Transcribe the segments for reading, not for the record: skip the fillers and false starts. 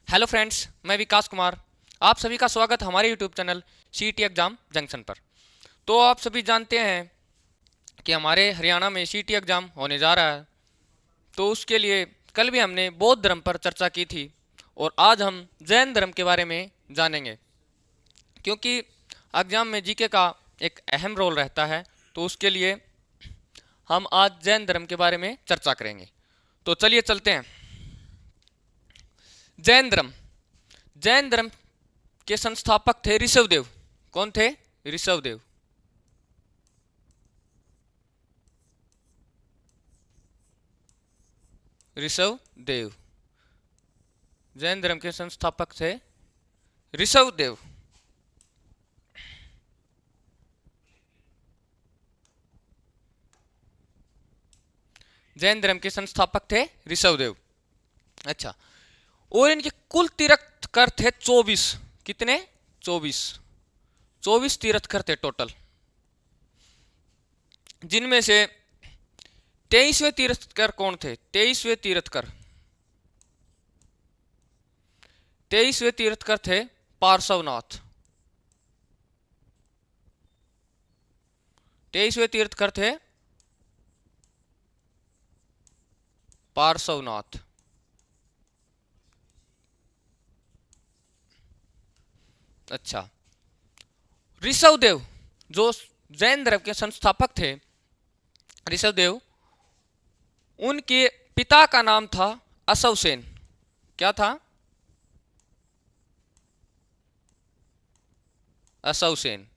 Hello friends, मैं विकास कुमार। आप सभी का स्वागत हमारे YouTube channel CET exam junction पर। तो आप सभी जानते हैं कि हमारे हरियाणा में सीईटी एग्ज़ाम होने जा रहा है। तो उसके लिए कल भी हमने बौद्ध धर्म पर चर्चा की थी और आज हम जैन धर्म के बारे में जानेंगे, क्योंकि एग्ज़ाम में जीके का एक अहम रोल रहता है। तो उसके लिए हम आज जैन धर्म के बारे में चर्चा करेंगे। तो चलिए चलते हैं। जैन धर्म जैन धर्म के संस्थापक थे ऋषभदेव। कौन थे? ऋषभदेव। ऋषभदेव जैन धर्म के संस्थापक थे ऋषभदेव। जैन धर्म के संस्थापक थे ऋषभदेव। अच्छा, और इनके कुल तीर्थकर थे 24। कितने? 24। 24 तीर्थकर थे टोटल, जिनमें से 23वें तीर्थकर कौन थे? 23वें तीर्थकर 23वें तीर्थकर थे पार्श्वनाथ। 23वें तीर्थकर थे पार्श्वनाथ। अच्छा, ऋषभदेव जो जैन धर्म के संस्थापक थे, ऋषभदेव, उनके पिता का नाम था अशवसेन। क्या था? अशवसेन।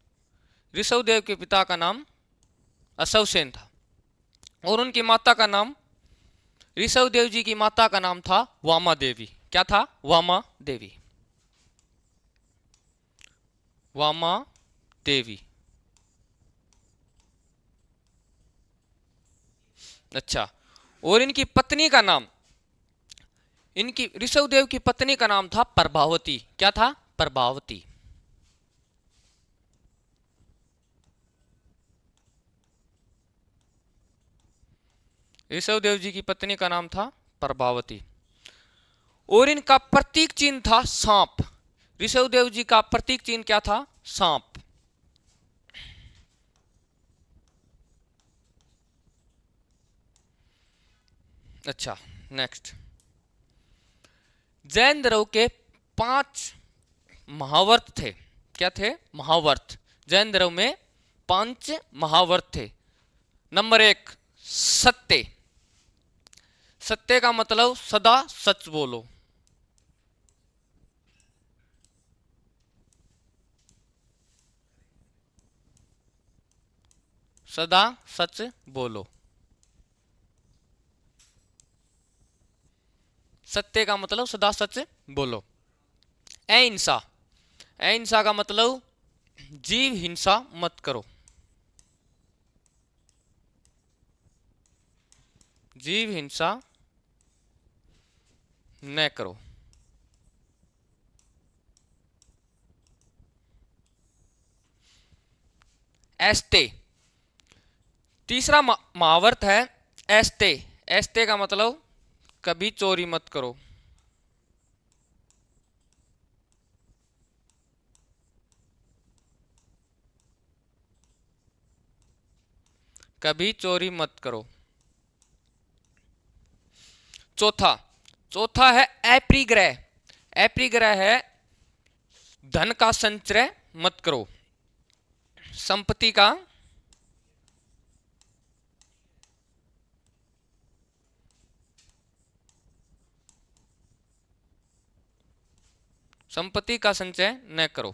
ऋषभदेव के पिता का नाम अशवसेन था और उनकी माता का नाम, ऋषभदेव जी की माता का नाम था वामा देवी। क्या था? वामा देवी। वामा देवी। अच्छा, और इनकी पत्नी का नाम, इनकी ऋषभदेव की पत्नी का नाम था प्रभावती। क्या था? प्रभावती। ऋषभदेव जी की पत्नी का नाम था प्रभावती और इनका प्रतीक चिन्ह था सांप। ऋषभदेव जी का प्रतीक चिन्ह क्या था? सांप। अच्छा, नेक्स्ट। जैन धर्म के 5 महावर्त थे। क्या थे? महावर्त। जैन धर्म में 5 महावर्त थे। नंबर 1, सत्य। सत्य का मतलब सदा सच बोलो। सदा सच बोलो। सत्य का मतलब सदा सच बोलो। अहिंसा। अहिंसा का मतलब जीव हिंसा मत करो। जीव हिंसा न करो। एस्ते। तीसरा महावर्त है एस्ते। एस्ते का मतलब कभी चोरी मत करो। कभी चोरी मत करो। चौथा, चौथा है अपरिग्रह। अपरिग्रह है धन का संचय मत करो। संपत्ति का संपत्ति का संचय न करो।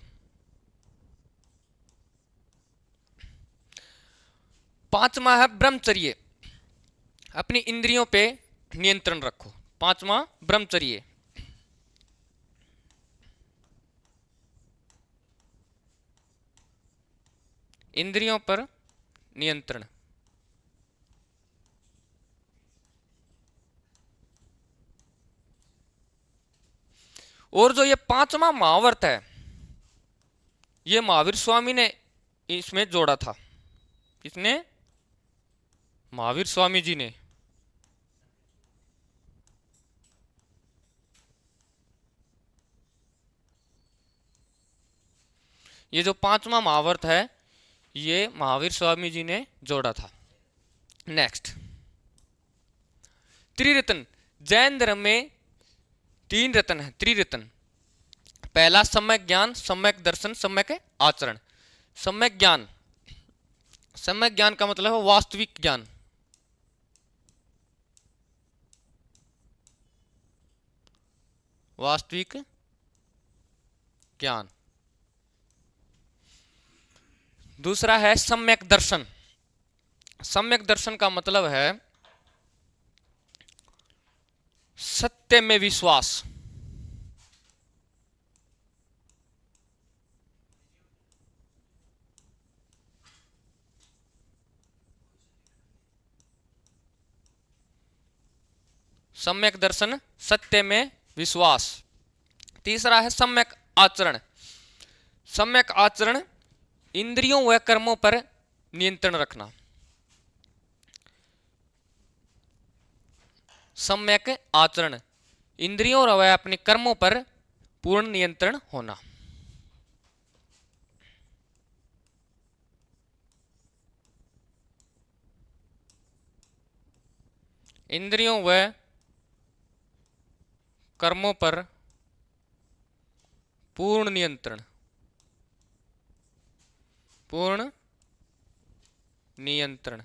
पांचवा है ब्रह्मचर्य। अपनी इंद्रियों पे नियंत्रण रखो। पांचवा ब्रह्मचर्य। इंद्रियों पर नियंत्रण। और जो ये पांचवा महावर्त है, ये महावीर स्वामी ने इसमें जोड़ा था। किसने? महावीर स्वामी जी ने। ये जो पांचवा महावर्त है ये महावीर स्वामी जी ने जोड़ा था। नेक्स्ट, त्रिरत्न। जैन धर्म में 3 रत्न है, त्रिरत्न। पहला सम्यक ज्ञान, सम्यक दर्शन, सम्यक आचरण। सम्यक ज्ञान, सम्यक ज्ञान का मतलब है वास्तविक ज्ञान। वास्तविक ज्ञान। दूसरा है सम्यक दर्शन। सम्यक दर्शन का मतलब है सत्य में विश्वास। सम्यक दर्शन, सत्य में विश्वास। तीसरा है सम्यक आचरण। सम्यक आचरण, इंद्रियों व कर्मों पर नियंत्रण रखना। सम्यक आचरण, इंद्रियों और अपने कर्मों पर पूर्ण नियंत्रण होना। इंद्रियों व कर्मों पर पूर्ण नियंत्रण, पूर्ण नियंत्रण।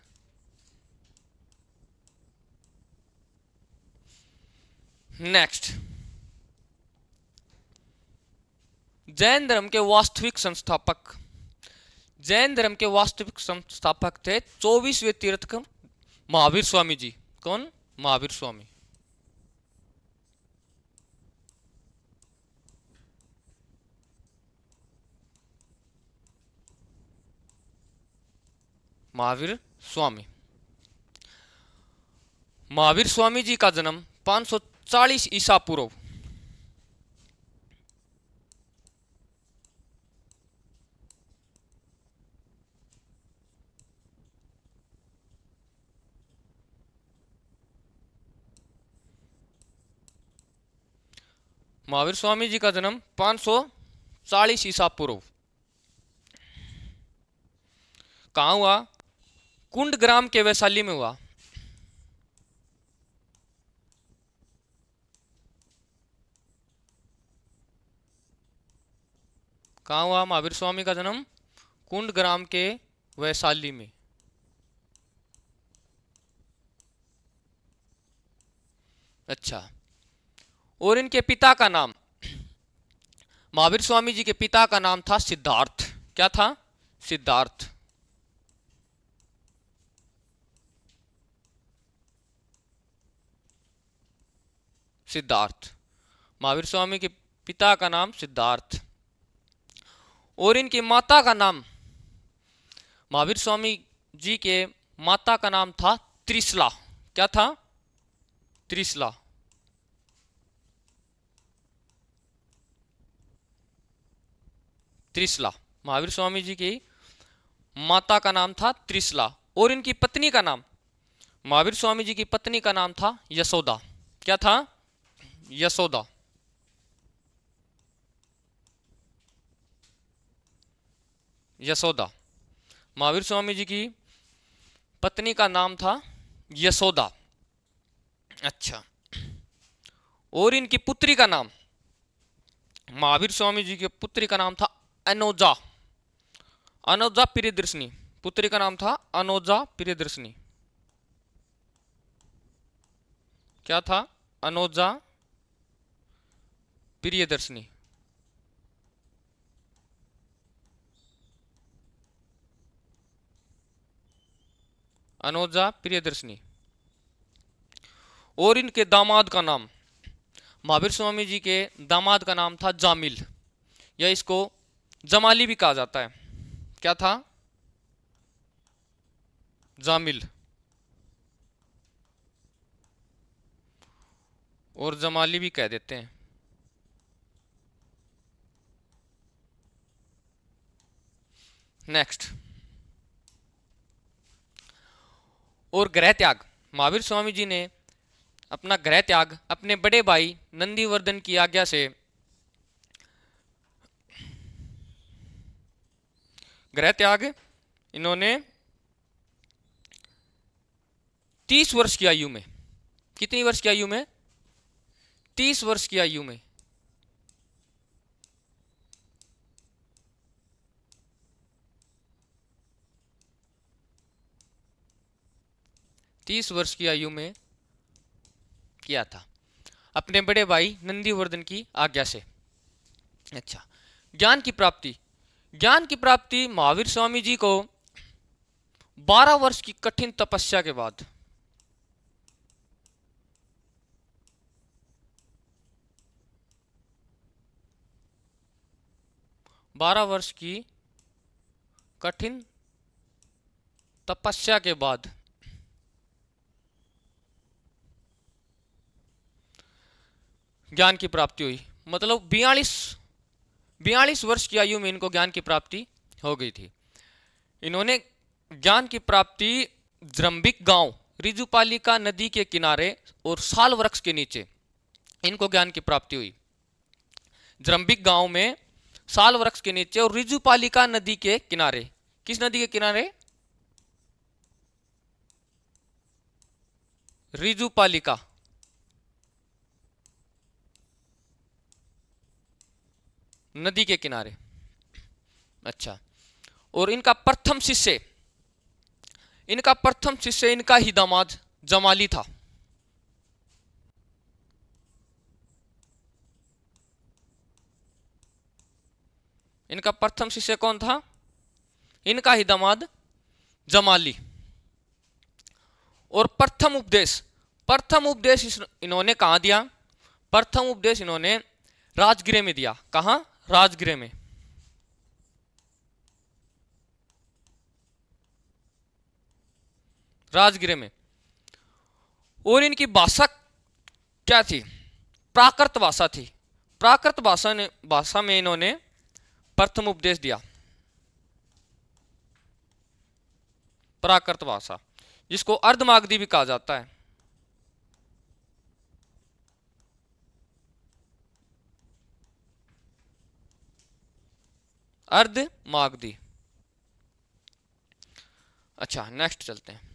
नेक्स्ट, जैन धर्म के वास्तविक संस्थापक। जैन धर्म के वास्तविक संस्थापक थे 24वें तीर्थंकर महावीर स्वामी जी। कौन? महावीर स्वामी। महावीर स्वामी। महावीर स्वामी जी का जन्म 540 ईसा पूर्व। महावीर स्वामी जी का जन्म 540 ईसा पूर्व कहाँ हुआ? कुंड ग्राम के वैशाली में हुआ। कहाँ हुआ महावीर स्वामी का जन्म? कुंड ग्राम के वैशाली में। अच्छा, और इनके पिता का नाम, महावीर स्वामी जी के पिता का नाम था सिद्धार्थ। क्या था? सिद्धार्थ। सिद्धार्थ। महावीर स्वामी के पिता का नाम सिद्धार्थ। और इनकी माता का नाम, महावीर स्वामी जी के माता का नाम था त्रिशला। क्या था? त्रिशला। त्रिशला। महावीर स्वामी जी की माता का नाम था त्रिशला। और इनकी पत्नी का नाम, महावीर स्वामी जी की पत्नी का नाम था यशोदा। क्या था? यशोदा। यशोदा। महावीर स्वामी जी की पत्नी का नाम था यशोदा। अच्छा, और इनकी पुत्री का नाम, महावीर स्वामी जी के पुत्री का नाम था अनोजा। अनोजा प्रियदर्शनी। पुत्री का नाम था अनोजा प्रियदर्शनी। क्या था? अनोजा प्रियदर्शनी। अनोजा प्रियदर्शनी। और इनके दामाद का नाम, महावीर स्वामी जी के दामाद का नाम था जामिल, या इसको जमाली भी कहा जाता है। क्या था? जामिल और जमाली भी कह देते हैं। नेक्स्ट, और गृह त्याग। महावीर स्वामी जी ने अपना गृह त्याग अपने बड़े भाई नंदीवर्धन की आज्ञा से गृह त्याग इन्होंने 30 वर्ष की आयु में, कितनी वर्ष की आयु में? 30 वर्ष की आयु में। तीस वर्ष की आयु में किया था अपने बड़े भाई नंदीवर्धन की आज्ञा से। अच्छा, ज्ञान की प्राप्ति, ज्ञान की प्राप्ति महावीर स्वामी जी को 12 वर्ष की कठिन तपस्या के बाद, 12 वर्ष की कठिन तपस्या के बाद ज्ञान की प्राप्ति हुई। मतलब 42 वर्ष की आयु में इनको ज्ञान की प्राप्ति हो गई थी। इन्होंने ज्ञान की प्राप्ति जृंबिक गांव, रिजुपालिका नदी के किनारे और साल वृक्ष के नीचे इनको ज्ञान की प्राप्ति हुई। जृंबिक गांव में, साल वृक्ष के नीचे और रिजुपालिका नदी के किनारे। किस नदी के किनारे? रिजुपालिका नदी के किनारे। अच्छा, और इनका प्रथम शिष्य इनका ही दामाद जमाली था। इनका प्रथम शिष्य कौन था? इनका ही दामाद जमाली। और प्रथम उपदेश इन्होंने कहां दिया? प्रथम उपदेश इन्होंने राजगृह में दिया। कहां? राजगृह में। राजगृह में। और इनकी भाषा क्या थी? प्राकृत भाषा थी। प्राकृत भाषा में इन्होंने प्रथम उपदेश दिया। प्राकृत भाषा, जिसको अर्धमागधी भी कहा जाता है। अर्धमागधी। अच्छा, नेक्स्ट चलते हैं।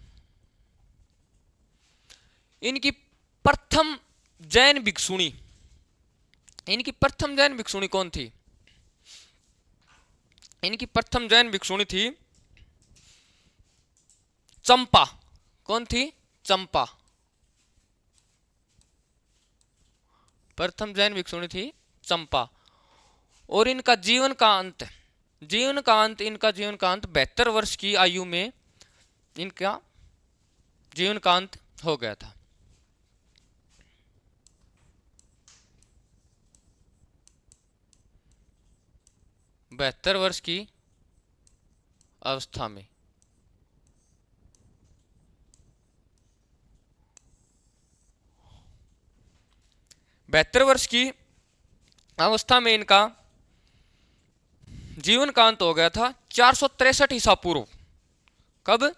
इनकी प्रथम जैन भिक्षुणी, इनकी प्रथम जैन भिक्षुणी कौन थी? इनकी प्रथम जैन भिक्षुणी थी चंपा। कौन थी? चंपा। प्रथम जैन भिक्षुणी थी चंपा। और इनका जीवन का अंत 72 वर्ष की आयु में इनका जीवन का अंत हो गया था। बहत्तर वर्ष की अवस्था में। बहत्तर वर्ष की अवस्था में इनका जीवन का अंत हो गया था 463 ईसा पूर्व। कब?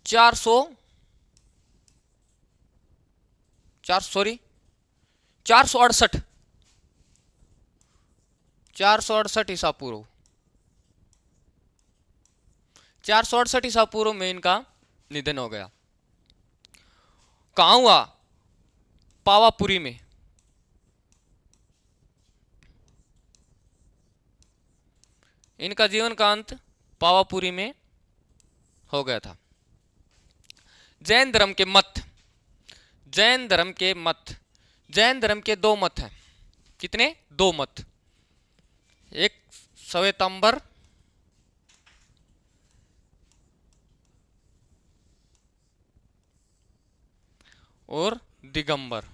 468 ईसा पूर्व। 468 ईसा पूर्व में इनका निधन हो गया। कहां हुआ? पावापुरी में। इनका जीवन का अंत पावापुरी में हो गया था। जैन धर्म के मत, जैन धर्म के दो मत हैं। कितने? दो मत। एक श्वेतांबर और दिगंबर।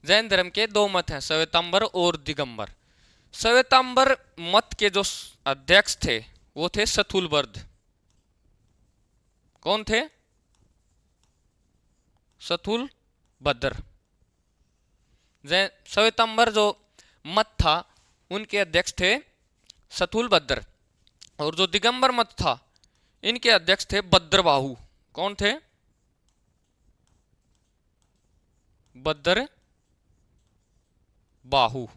जैन धर्म के दो मत हैं, श्वेतांबर और दिगंबर। श्वेतांबर मत के जो अध्यक्ष थे वो थे स्थूलबर्ध। कौन थे? स्थूलभद्र। श्वेतांबर जो मत था उनके अध्यक्ष थे स्थूलभद्र। और जो दिगंबर मत था इनके अध्यक्ष थे भद्रबाहु। कौन थे? बाहु।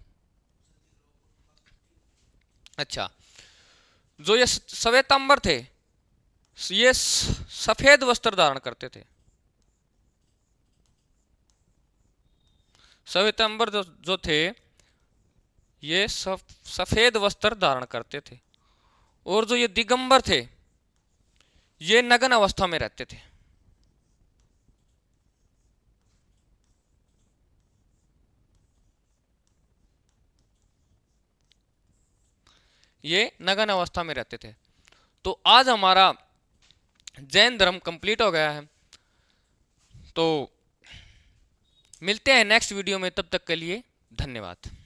अच्छा, जो ये श्वेतांबर थे, ये सफेद वस्त्र धारण करते थे। श्वेतांबर जो थे, ये सफेद वस्त्र धारण करते थे। और जो ये दिगंबर थे, ये नग्न अवस्था में रहते थे। ये नग्न अवस्था में रहते थे। तो आज हमारा जैन धर्म कंप्लीट हो गया है। तो मिलते हैं नेक्स्ट वीडियो में, तब तक के लिए धन्यवाद।